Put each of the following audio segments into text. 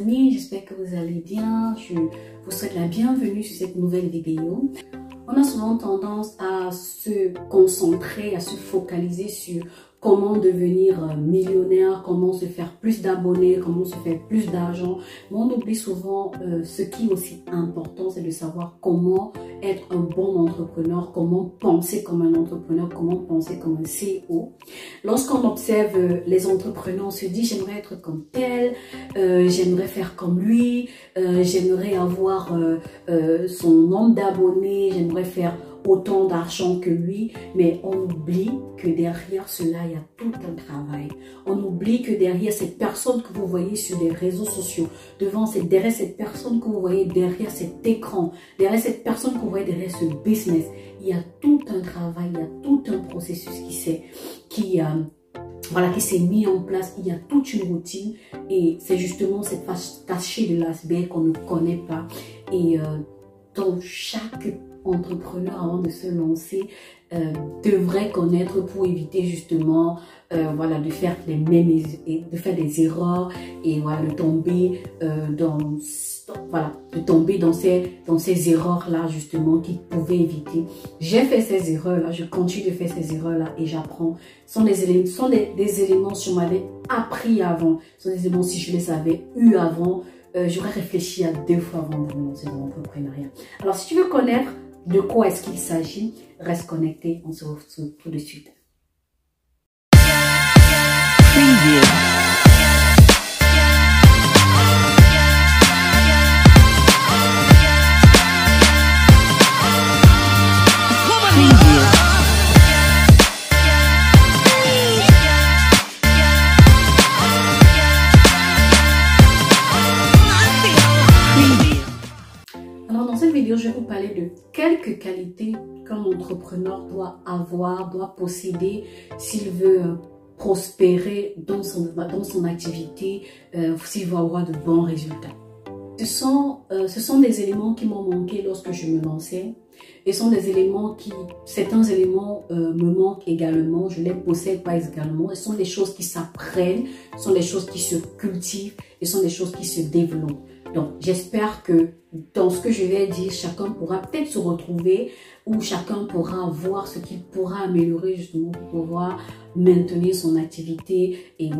amis, j'espère que vous allez bien. Je vous souhaite la bienvenue sur cette nouvelle vidéo. On a souvent tendance à se concentrer, à se focaliser sur comment devenir millionnaire, comment se faire plus d'abonnés, comment se faire plus d'argent. Mais on oublie souvent ce qui est aussi important, c'est de savoir comment être un bon entrepreneur, comment penser comme un entrepreneur, comment penser comme un CEO. Lorsqu'on observe les entrepreneurs, on se dit j'aimerais être comme tel, j'aimerais faire comme lui, j'aimerais avoir son nombre d'abonnés, j'aimerais faire autant d'argent que lui, mais on oublie que derrière cela, il y a tout un travail. On oublie que derrière cette personne que vous voyez sur les réseaux sociaux, derrière cette personne que vous voyez derrière cet écran, derrière cette personne que vous voyez derrière ce business, il y a tout un travail, il y a tout un processus qui s'est mis en place. Il y a toute une routine et c'est justement cette face cachée de l'iceberg qu'on ne connaît pas. Et dans chaque entrepreneur, avant de se lancer, devrait connaître pour éviter justement de faire des erreurs et de tomber dans ces erreurs là justement qu'il pouvait éviter. J'ai fait ces erreurs là, je continue de faire ces erreurs là et j'apprends. Ce sont des éléments si on m'avait appris avant, ce sont des éléments si je les avais eu avant, j'aurais réfléchi à 2 fois avant de me lancer dans l'entrepreneuriat. Alors si tu veux connaître de quoi est-ce qu'il s'agit, reste connecté, on se retrouve tout de suite. Je vais vous parler de quelques qualités qu'un entrepreneur doit avoir, doit posséder s'il veut prospérer dans son activité, s'il veut avoir de bons résultats. Ce sont des éléments qui m'ont manqué lorsque je me lançais et certains éléments me manquent également, je ne les possède pas également. Ce sont des choses qui s'apprennent, ce sont des choses qui se cultivent et ce sont des choses qui se développent. Donc, j'espère que dans ce que je vais dire, chacun pourra peut-être se retrouver ou chacun pourra voir ce qu'il pourra améliorer justement pour pouvoir maintenir son activité et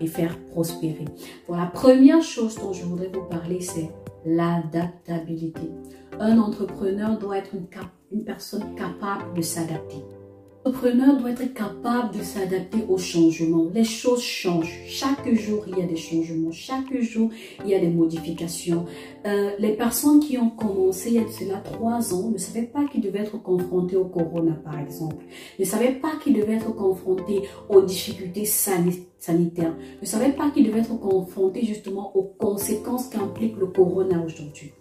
faire prospérer. Bon, la première chose dont je voudrais vous parler, c'est l'adaptabilité. Un entrepreneur doit être une personne capable de s'adapter. L'entrepreneur doit être capable de s'adapter aux changements. Les choses changent. Chaque jour, il y a des changements. Chaque jour, il y a des modifications. Les personnes qui ont commencé il y a cela 3 ans ne savaient pas qu'ils devaient être confrontés au corona, par exemple. Ne savaient pas qu'ils devaient être confrontés aux difficultés sanitaires. Ne savaient pas qu'ils devaient être confrontés justement aux conséquences qu'implique le corona aujourd'hui.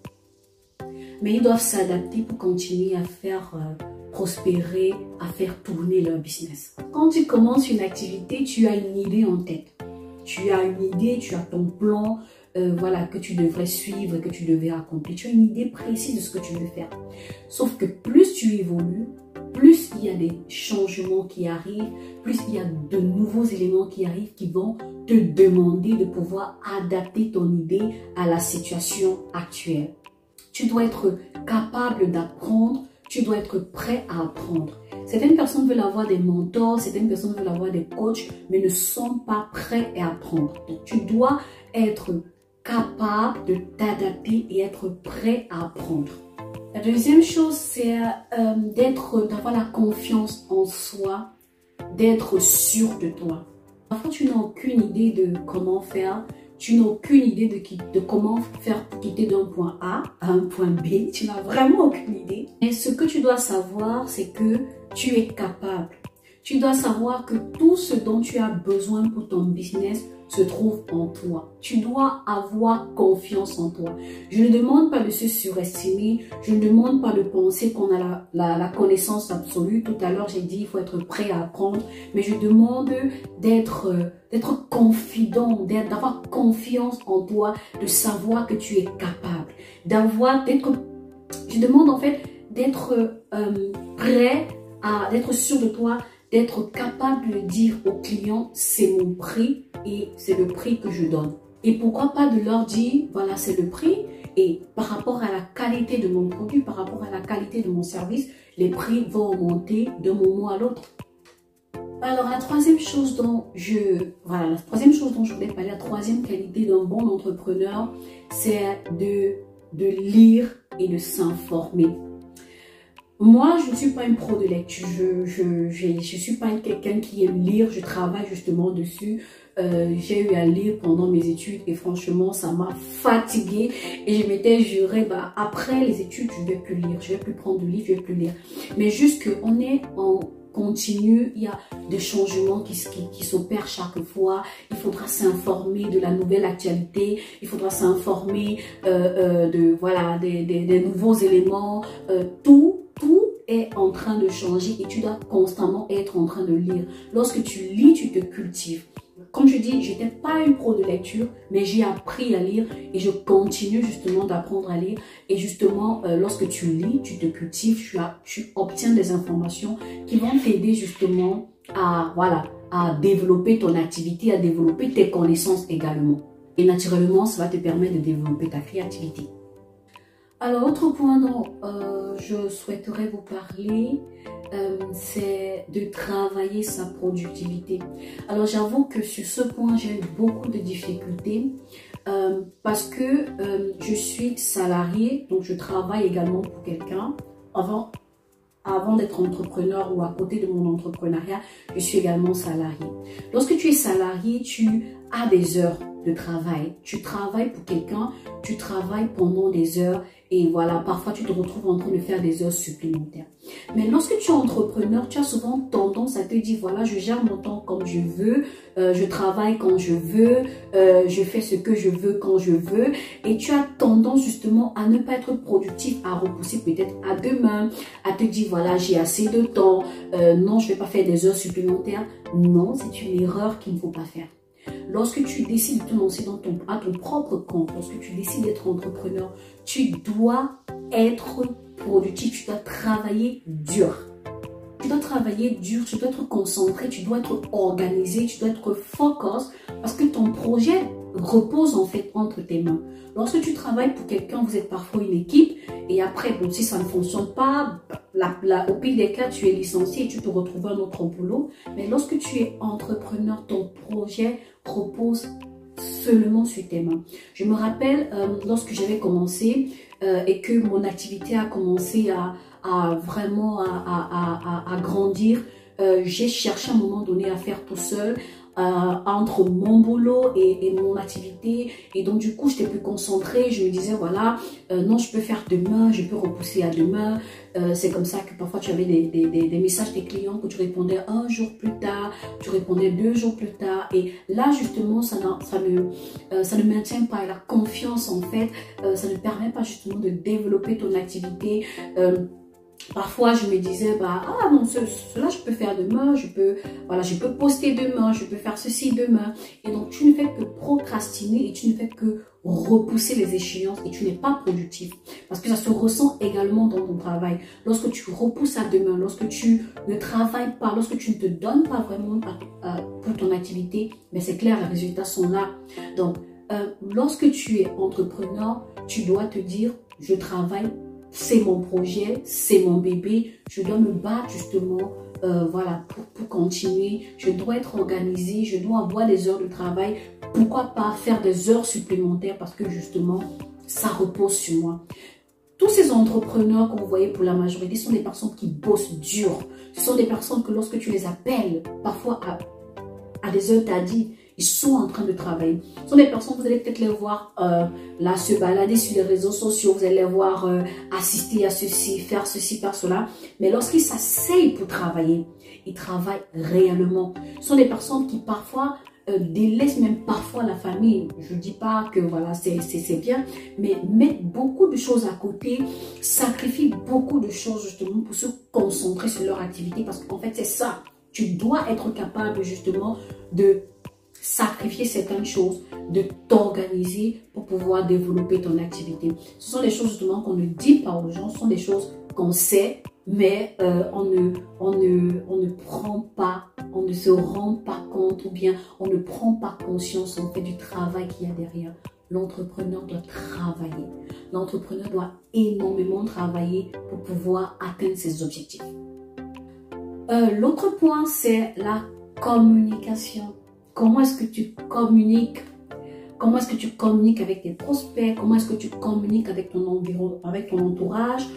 Mais ils doivent s'adapter pour continuer à faire prospérer, à faire tourner leur business. Quand tu commences une activité, tu as une idée en tête. Tu as une idée, tu as ton plan que tu devrais suivre, que tu devais accomplir. Tu as une idée précise de ce que tu veux faire. Sauf que plus tu évolues, plus il y a des changements qui arrivent, plus il y a de nouveaux éléments qui arrivent qui vont te demander de pouvoir adapter ton idée à la situation actuelle. Tu dois être capable d'apprendre, tu dois être prêt à apprendre. Certaines personnes veulent avoir des mentors, certaines personnes veulent avoir des coachs, mais ne sont pas prêts à apprendre. Donc, tu dois être capable de t'adapter et être prêt à apprendre. La deuxième chose, c'est d'avoir la confiance en soi, d'être sûr de toi. Parfois, tu n'as aucune idée de comment faire. Tu n'as aucune idée de comment faire pour quitter d'un point A à un point B. Tu n'as vraiment aucune idée. Et ce que tu dois savoir, c'est que tu es capable. Tu dois savoir que tout ce dont tu as besoin pour ton business se trouve en toi. Tu dois avoir confiance en toi. Je ne demande pas de se surestimer. Je ne demande pas de penser qu'on a la connaissance absolue. Tout à l'heure, j'ai dit qu'il faut être prêt à apprendre. Mais je demande d'être confident, d'avoir confiance en toi, de savoir que tu es capable. Je demande en fait d'être prêt d'être sûr de toi, d'être capable de dire au client, c'est mon prix et c'est le prix que je donne. Et pourquoi pas de leur dire, voilà, c'est le prix. Et par rapport à la qualité de mon produit, par rapport à la qualité de mon service, les prix vont augmenter d'un moment à l'autre. Alors, la troisième chose dont la troisième chose dont je voulais parler, la troisième qualité d'un bon entrepreneur, c'est de lire et de s'informer. Moi, je ne suis pas une pro de lecture, je suis pas quelqu'un qui aime lire, je travaille justement dessus. J'ai eu à lire pendant mes études et franchement, ça m'a fatiguée et je m'étais juré, après les études, je ne vais plus lire, je ne vais plus prendre de livres, je ne vais plus lire. Mais juste qu'on est en continu, il y a des changements qui s'opèrent chaque fois. Il faudra s'informer de la nouvelle actualité, il faudra s'informer des nouveaux éléments. Tout est en train de changer et tu dois constamment être en train de lire. Lorsque tu lis, tu te cultives. Comme je dis, je n'étais pas une pro de lecture, mais j'ai appris à lire et je continue justement d'apprendre à lire. Et justement, lorsque tu lis, tu te cultives, tu obtiens des informations qui vont t'aider justement à développer ton activité, à développer tes connaissances également. Et naturellement, ça va te permettre de développer ta créativité. Alors, autre point dont je souhaiterais vous parler, c'est de travailler sa productivité. Alors, j'avoue que sur ce point, j'ai eu beaucoup de difficultés parce que je suis salariée, donc je travaille également pour quelqu'un. Avant d'être entrepreneur ou à côté de mon entrepreneuriat, je suis également salariée. Lorsque tu es salarié, tu as des heures de travail. Tu travailles pour quelqu'un, tu travailles pendant des heures et voilà, parfois tu te retrouves en train de faire des heures supplémentaires. Mais lorsque tu es entrepreneur, tu as souvent tendance à te dire, voilà, je gère mon temps comme je veux, je travaille quand je veux, je fais ce que je veux quand je veux. Et tu as tendance justement à ne pas être productif, à repousser peut-être à demain, à te dire, voilà, j'ai assez de temps, non, je ne vais pas faire des heures supplémentaires. Non, c'est une erreur qu'il ne faut pas faire. Lorsque tu décides de te lancer à ton propre compte, lorsque tu décides d'être entrepreneur, tu dois être productif, tu dois travailler dur. Tu dois travailler dur, tu dois être concentré, tu dois être organisé, tu dois être focus parce que ton projet repose en fait entre tes mains. Lorsque tu travailles pour quelqu'un, vous êtes parfois une équipe et après, bon, si ça ne fonctionne pas, au pire des cas, tu es licencié et tu te retrouves un autre boulot. Mais lorsque tu es entrepreneur, ton projet repose seulement sur tes mains. Je me rappelle lorsque j'avais commencé et que mon activité a commencé à vraiment grandir, j'ai cherché à un moment donné à faire tout seul entre mon boulot et mon activité et donc du coup j'étais plus concentrée. Je me disais voilà, non, je peux faire demain, je peux repousser à demain. C'est comme ça que parfois tu avais des messages des clients que tu répondais un jour plus tard, tu répondais 2 jours plus tard et là justement ça ne maintient pas la confiance en fait, ça ne permet pas justement de développer ton activité. Parfois, je me disais, cela je peux faire demain, je peux poster demain, je peux faire ceci demain. Et donc, tu ne fais que procrastiner et tu ne fais que repousser les échéances et tu n'es pas productif. Parce que ça se ressent également dans ton travail. Lorsque tu repousses à demain, lorsque tu ne travailles pas, lorsque tu ne te donnes pas vraiment pour ton activité, mais c'est clair, les résultats sont là. Donc, lorsque tu es entrepreneur, tu dois te dire, je travaille. C'est mon projet, c'est mon bébé, je dois me battre justement pour continuer, je dois être organisée, je dois avoir des heures de travail, pourquoi pas faire des heures supplémentaires parce que justement ça repose sur moi. Tous ces entrepreneurs que vous voyez pour la majorité sont des personnes qui bossent dur, ce sont des personnes que lorsque tu les appelles, parfois à des heures tardives, ils sont en train de travailler. Ce sont des personnes, vous allez peut-être les voir là se balader sur les réseaux sociaux, vous allez les voir assister à ceci, faire cela. Mais lorsqu'ils s'asseyent pour travailler, ils travaillent réellement. Ce sont des personnes qui parfois délaissent même parfois la famille. Je ne dis pas que voilà, c'est bien, mais mettent beaucoup de choses à côté, sacrifient beaucoup de choses justement pour se concentrer sur leur activité parce qu'en fait c'est ça. Tu dois être capable justement de sacrifier certaines choses, de t'organiser pour pouvoir développer ton activité. Ce sont des choses justement qu'on ne dit pas aux gens, ce sont des choses qu'on sait, mais on ne prend pas on ne se rend pas compte ou bien on ne prend pas conscience en fait du travail qu'il y a derrière. L'entrepreneur doit travailler. L'entrepreneur doit énormément travailler pour pouvoir atteindre ses objectifs. L'autre point, c'est la communication. Comment est-ce que tu communiques? Comment est-ce que tu communiques avec tes prospects? Comment est-ce que tu communiques avec ton environnement, avec ton entourage?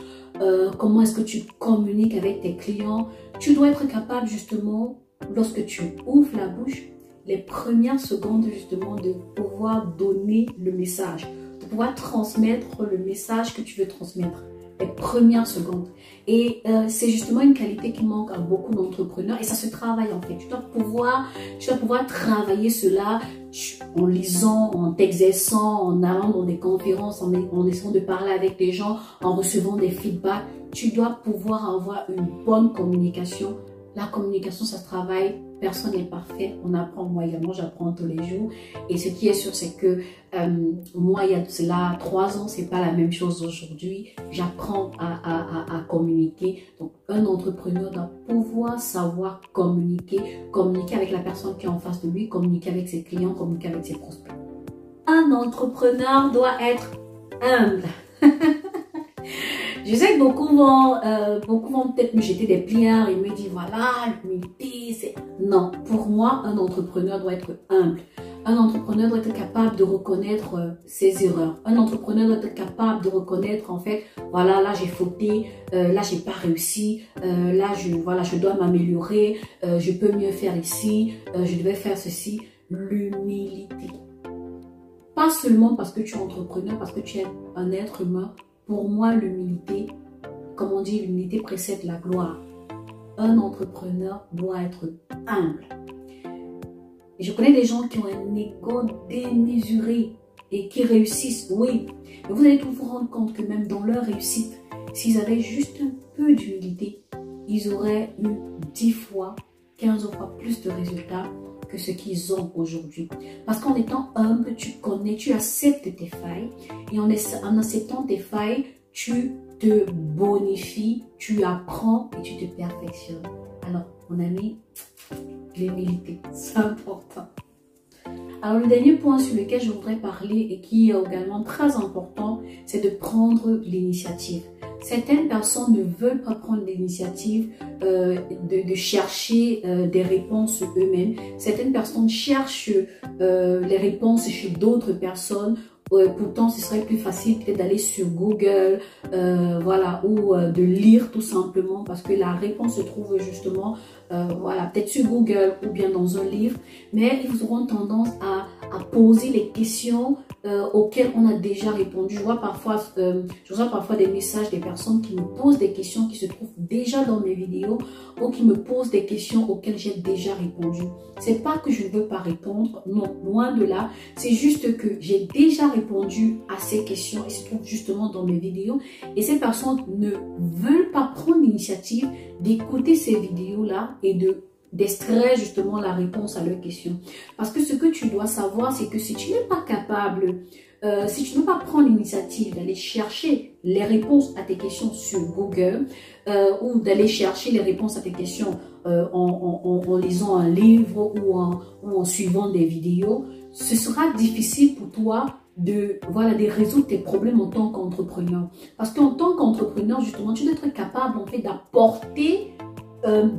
Comment est-ce que tu communiques avec tes clients? Tu dois être capable justement, lorsque tu ouvres la bouche, les premières secondes justement de pouvoir donner le message, de pouvoir transmettre le message que tu veux transmettre. Les premières secondes. Et c'est justement une qualité qui manque à beaucoup d'entrepreneurs et ça se travaille en fait. Tu dois pouvoir travailler cela en lisant, en t'exerçant, en allant dans des conférences, en essayant de parler avec les gens, en recevant des feedbacks. Tu dois pouvoir avoir une bonne communication. La communication, ça se travaille. Personne n'est parfait. On apprend, moi également, j'apprends tous les jours. Et ce qui est sûr, c'est que moi, il y a cela 3 ans, c'est pas la même chose aujourd'hui. J'apprends à communiquer. Donc, un entrepreneur doit pouvoir savoir communiquer avec la personne qui est en face de lui, communiquer avec ses clients, communiquer avec ses prospects. Un entrepreneur doit être humble. Je sais que beaucoup vont peut-être me jeter des pierres et me dire voilà, l'humilité, c'est... Non, pour moi, un entrepreneur doit être humble. Un entrepreneur doit être capable de reconnaître ses erreurs. Un entrepreneur doit être capable de reconnaître en fait, voilà, là j'ai fauté, là j'ai pas réussi, là je dois m'améliorer, je peux mieux faire ici, je devais faire ceci. L'humilité. Pas seulement parce que tu es entrepreneur, parce que tu es un être humain. Pour moi, l'humilité, comme on dit, l'humilité précède la gloire. Un entrepreneur doit être humble. Et je connais des gens qui ont un ego démesuré et qui réussissent, oui. Mais vous allez vous rendre compte que même dans leur réussite, s'ils avaient juste un peu d'humilité, ils auraient eu 10 fois, 15 fois plus de résultats que ce qu'ils ont aujourd'hui. Parce qu'en étant humble, tu connais, tu acceptes tes failles. Et en acceptant tes failles, tu te bonifies, tu apprends et tu te perfectionnes. Alors, mon ami, l'humilité, c'est important. Alors, le dernier point sur lequel je voudrais parler et qui est également très important, c'est de prendre l'initiative. Certaines personnes ne veulent pas prendre l'initiative de chercher des réponses eux-mêmes. Certaines personnes cherchent les réponses chez d'autres personnes. Pourtant, ce serait plus facile peut-être d'aller sur Google, voilà, ou de lire tout simplement parce que la réponse se trouve justement, voilà, peut-être sur Google ou bien dans un livre. Mais ils auront tendance à poser les questions auxquelles on a déjà répondu. Je reçois parfois des messages des personnes qui me posent des questions qui se trouvent déjà dans mes vidéos ou qui me posent des questions auxquelles j'ai déjà répondu. C'est pas que je ne veux pas répondre, non, loin de là. C'est juste que j'ai déjà répondu à ces questions et se trouvent justement dans mes vidéos. Et ces personnes ne veulent pas prendre l'initiative d'écouter ces vidéos-là et d'extraire justement la réponse à leurs questions. Parce que ce que tu dois savoir, c'est que si tu n'es pas capable, si tu ne veux pas prendre l'initiative d'aller chercher les réponses à tes questions sur Google ou d'aller chercher les réponses à tes questions en lisant un livre ou en suivant des vidéos, ce sera difficile pour toi de résoudre tes problèmes en tant qu'entrepreneur. Parce qu'en tant qu'entrepreneur, justement, tu dois être capable en fait d'apporter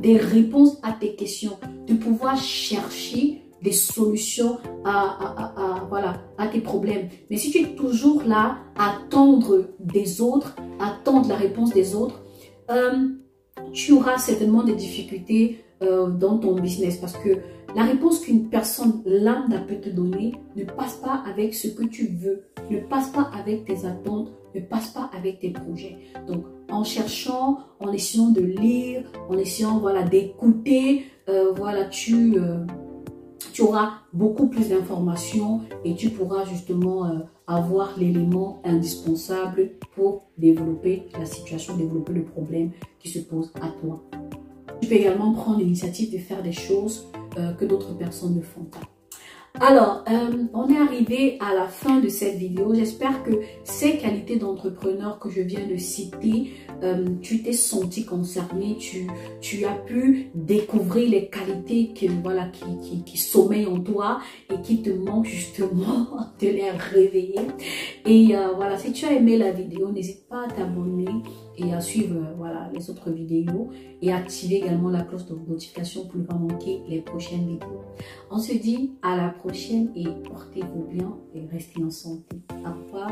des réponses à tes questions, de pouvoir chercher des solutions à tes problèmes. Mais si tu es toujours là à attendre des autres, attendre la réponse des autres, tu auras certainement des difficultés dans ton business parce que la réponse qu'une personne lambda peut te donner ne passe pas avec ce que tu veux, ne passe pas avec tes attentes, ne passe pas avec tes projets. Donc, en cherchant, en essayant de lire, en essayant d'écouter, tu auras beaucoup plus d'informations et tu pourras justement avoir l'élément indispensable pour développer la situation, développer le problème qui se pose à toi. Tu peux également prendre l'initiative de faire des choses que d'autres personnes ne font pas. Alors, on est arrivé à la fin de cette vidéo. J'espère que ces qualités d'entrepreneur que je viens de citer, tu t'es senti concerné, tu as pu découvrir les qualités voilà, qui sommeillent en toi et qui te manquent justement de les réveiller. Et voilà, si tu as aimé la vidéo, n'hésite pas à t'abonner et à suivre voilà, les autres vidéos et activer également la cloche de notification pour ne pas manquer les prochaines vidéos. On se dit à la prochaine et portez-vous bien et restez en santé. Au revoir.